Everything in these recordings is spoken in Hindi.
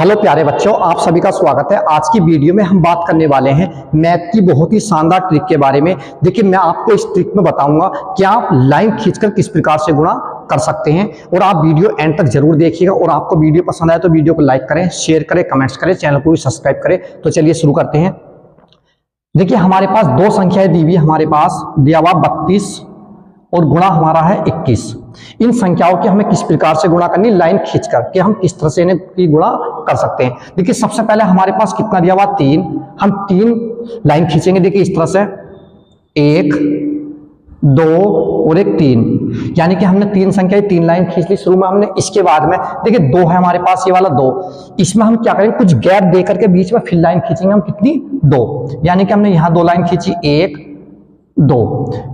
हेलो प्यारे बच्चों, आप सभी का स्वागत है। आज की वीडियो में हम बात करने वाले हैं मैथ की बहुत ही शानदार ट्रिक के बारे में। देखिए, मैं आपको इस ट्रिक में बताऊंगा कि आप लाइन खींचकर किस प्रकार से गुणा कर सकते हैं, और आप वीडियो एंड तक जरूर देखिएगा। और आपको वीडियो पसंद आए तो वीडियो को लाइक करें, शेयर करें, कमेंट्स करें, चैनल को भी सब्सक्राइब करें। तो चलिए शुरू करते हैं। देखिए, हमारे पास दो संख्याएं दी हुई, हमारे पास दिया हुआ 32 और गुणा हमारा है 21। इन संख्याओं की हमें किस प्रकार से गुणा करनी, लाइन खींचकर, कि हम किस तरह से इन्हें गुणा कर सकते हैं। देखिए, सबसे पहले हमारे पास कितना दिया हुआ 3, हम 3 लाइन खींचेंगे। देखिए इस तरह से 1, 2 और 1 3, यानी कि हमने 3 संख्याएं 3 लाइन खींच ली शुरू में हमने। इसके बाद में देखिए 2 है हमारे पास, ये वाला 2, इसमें हम क्या करेंगे, कुछ गैप दे करके बीच में फिर लाइन खींचेंगे हम। कितनी, 2, यानी कि हमने यहाँ 2 लाइन खींची, 1 2।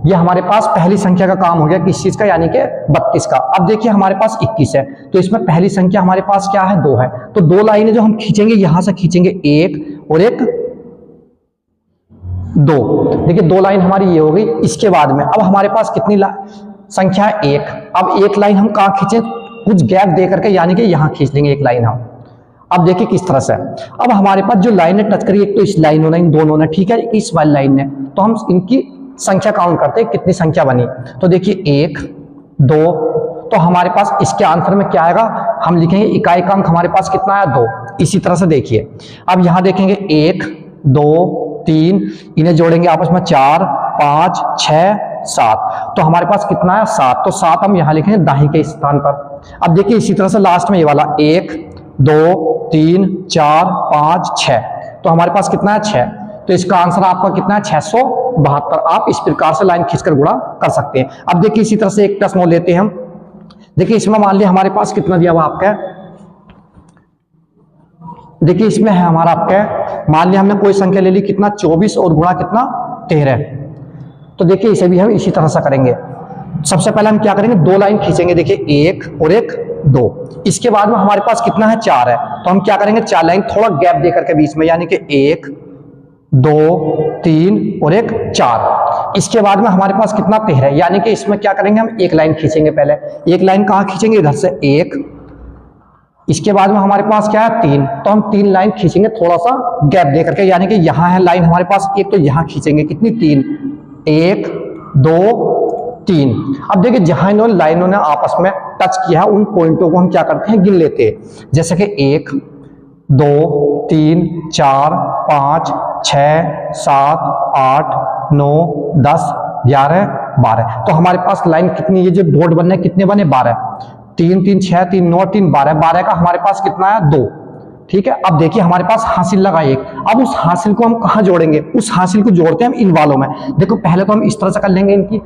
ये हमारे पास पहली संख्या का काम हो गया, किस चीज का, यानी कि 32 का। अब देखिए हमारे पास 21 है, तो इसमें पहली संख्या हमारे पास क्या है, 2 है। तो 2 लाइनें जो हम खींचेंगे, यहां से खींचेंगे 1 और 1 2। देखिए 2 लाइन हमारी ये हो गई। इसके बाद में अब हमारे पास कितनी संख्या है, 1। अब 1 लाइन हम कहां खींचे, कुछ गैप दे करके, यानी कि यहां खींच लेंगे 1 लाइन हम। अब देखिए किस तरह से, अब हमारे पास जो लाइनें टच करी, एक तो इस लाइन होना, इन दोनों ने, ठीक है, इस वाली लाइन ने, तो हम इनकी संख्या काउंट करते हैं, कितनी संख्या बनी। तो देखिए 1 2, तो हमारे पास इसके आंसर में क्या आएगा, हम लिखेंगे इकाई का अंक हमारे पास कितना आया, 2। इसी तरह से देखिए, अब यहां देखेंगे 1 2 3, इन्हें जोड़ेंगे आपस में 4 5 6 7, तो हमारे पास कितना है, 7। तो 7 हम यहां लिखेंगे दाहिने के स्थान पर। अब देखिए इसी तरह से लास्ट में ये वाला 1 2 3 4 5 6, तो हमारे पास कितना है, 6। तो इसका आंसर आपका कितना है, 672। आप इस प्रकार से लाइन खींचकर गुणा कर सकते हैं। अब देखिए इसी तरह से एक प्रश्न और लेते हैं हम। देखिए इसमें मान लिया हमारे पास कितना दिया हुआ आपका, देखिए इसमें है हमारा आपका, मान लिया हमने कोई संख्या ले ली, कितना, 24 और गुणा कितना, 13। तो देखिए इसे भी हम इसी तरह से करेंगे। सबसे पहले हम क्या करेंगे, 2 लाइन खींचेंगे। देखिए 1 और 1 2। इसके बाद में हमारे पास कितना है, 4 है, तो हम क्या करेंगे, 4 लाइन थोड़ा गैप दे करके बीच में, यानी कि 1 2 3 और 1 4। इसके बाद में हमारे पास कितना, 13, यानी कि इसमें क्या करेंगे, हम 1 लाइन खींचेंगे। पहले 1 लाइन कहां खींचेंगे, इधर से 1। इसके बाद में हमारे पास क्या है, 3, तो हम 3 लाइन खींचेंगे थोड़ा सा गैप दे करके, यानी कि यहां है लाइन हमारे पास 1, तो यहां खींचेंगे कितनी, 3 1 2 3। अब देखिए जहां इन्होंने लाइनों ने आपस में टच किया है, उन पॉइंटों को हम क्या करते हैं, गिन लेते हैं। जैसे कि 1 2 3 4 5 6 7 8 9 10 11 12। तो हमारे पास लाइन कितनी, ये जो डॉट बनने कितने बने, 12। 3 3 6 3 9 3 12, 12 का हमारे पास कितना है, 2। ठीक है, अब देखिए हमारे पास हासिल लगा 1। अब उस हासिल को हम कहां जोड़ेंगे, उस हासिल को जोड़ते हैं हम इन वालों में। देखो पहले तो हम इस तरह से कर लेंगे इनकी,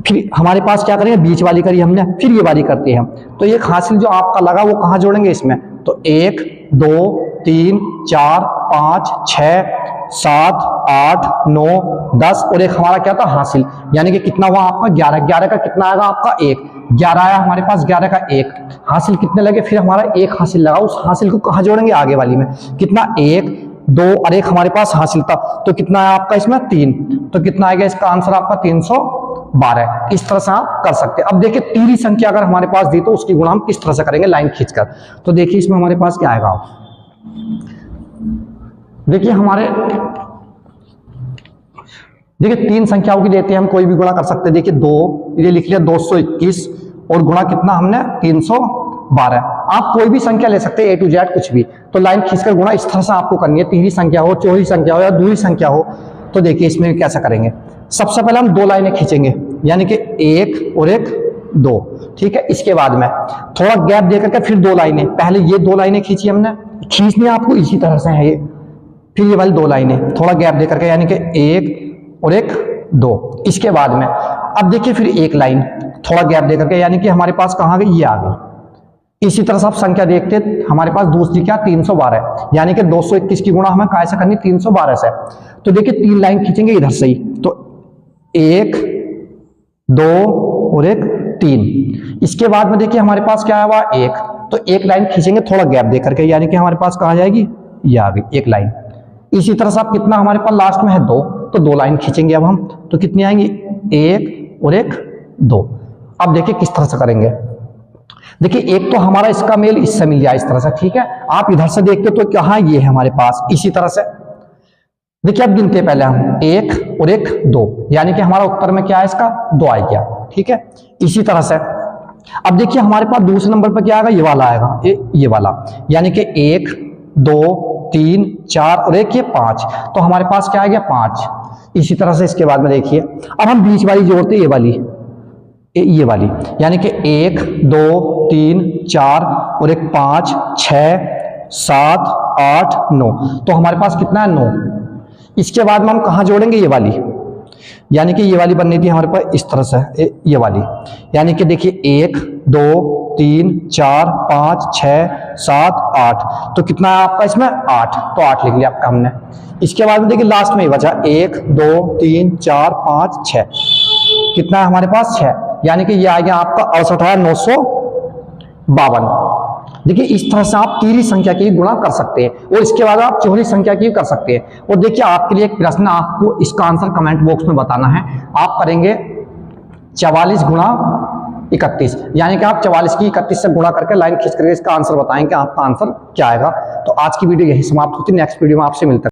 फिर हमारे पास क्या करेंगे, बीच वाली करी हमने, फिर ये वाली करते हैं हम। तो ये हासिल जो आपका लगा वो कहां जोड़ेंगे, इसमें। तो 1 2 3 4 5 6 7 8 9 10 और एक हमारा क्या था, हासिल, यानी कि कितना हुआ आपका, 11। 11 का कितना आएगा आपका, 1। 11 आया हमारे पास, 11 का 1। हासिल कितने लगे, फिर हमारा 1 हासिल लगा, उस हासिल को कहां जोड़ेंगे, आगे वाली में। कितना, 1 2 और 1 हमारे पास हासिल था, तो कितना है आपका इसमें, 3। तो कितना आएगा इसका आंसर आपका, 312। इस तरह से आप कर सकते हैं। अब देखिए तीसरी संख्या अगर हमारे पास दी, तो उसकी गुणा हम किस तरह से करेंगे, लाइन खींचकर। तो देखिए इसमें हमारे पास क्या आएगा, देखिए देखिए 3 संख्याओं की देते हैं हम, कोई भी गुणा कर सकते हैं। देखिए 2, ये लिख लिया 221, और गुणा कितना हमने, 312। आप कोई भी संख्या ले सकते हैं, A to Z कुछ भी। तो लाइन खींचकर गुणा इस तरह से आपको करनी है, तीसरी संख्या हो, चौथी संख्या हो या दूसरी संख्या हो। तो देखिए इसमें कैसा करेंगे, सबसे पहले हम 2 लाइनें खींचेंगे, यानी कि 1 और 1 2। ठीक है, इसके बाद में थोड़ा गैप दे करके फिर 2 लाइनें, पहले ये 2 लाइनें खींची हमने, खींचनी आपको इसी तरह से है ये, फिर ये वाली 2 लाइनें थोड़ा गैप दे करके, यानी कि 1 और 1 2। इसके बाद में अब देखिए फिर 1 लाइन थोड़ा गैप दे करके, यानी कि हमारे पास कहां गई, ये आ गई। इसी तरह से आप संख्या देखते, हमारे पास दूसरी क्या, 312, यानी कि 221 की गुणा हमें कैसे करनी, 312 से। तो देखिए 3 लाइन खींचेंगे इधर से ही, तो 1 2 और 1 3। इसके बाद में देखिए हमारे पास क्या है, वह 1, तो 1 लाइन खींचेंगे थोड़ा गैप दे करके, यानी कि हमारे पास कहां जाएगी, ये आ गई 1 लाइन। इसी तरह से आप कितना, हमारे पास लास्ट में है 2, तो 2 लाइन खींचेंगे अब हम, तो कितनी आएंगी, 1 और 1 2। अब देखिए किस तरह से करेंगे, देखिए एक तो हमारा इसका मेल इससे मिल जाए इस तरह से, ठीक है। आप इधर से देखते हो तो कहाँ ये है हमारे पास, इसी तरह से। देखिए अब गिनते पहले हम 1 और 1 2, यानी कि हमारा उत्तर में क्या है इसका 2 आ गया, ठीक है। इसी तरह से अब देखिए हमारे पास दूसरे नंबर पर क्या आएगा, ये वाला आएगा, ये वाला, यानी कि 1 2 3 4 और 1 ये 5, तो हमारे पास क्या आ गया 5। इसी तरह से इसके बाद में देखिए अब हम बीच वाली जोड़ते ये वाली, ये वाली, यानी कि 1 2 3 4 और 1 5 6 7 8 9, तो हमारे पास कितना है 9। इसके बाद में हम कहाँ जोड़ेंगे, ये वाली, यानी कि ये वाली बननी थी हमारे पास इस तरह से, ये वाली, यानी कि देखिए 1 2 3 4 5 6 7 8, तो कितना है आपका इसमें 8, तो 8 लिख लिया आपका हमने। इसके बाद में देखिए लास्ट में ही बचा 1 2 3 4 5 6, कितना है हमारे पास 6, यानी कि ये आ गया आपका 68,952। देखिए इस तरह से आप तीसरी संख्या की गुणा कर सकते हैं और इसके बाद आप चौथी संख्या की कर सकते हैं। और देखिए आपके लिए एक प्रश्न, आपको इसका आंसर कमेंट बॉक्स में बताना है। आप करेंगे 44 गुणा 31, यानी कि आप 44 की 31 से गुणा करके लाइन खींच करके इसका आंसर बताएंगे, आपका आंसर क्या आएगा। तो आज की वीडियो यही समाप्त होती है, नेक्स्ट वीडियो में आपसे मिलता है।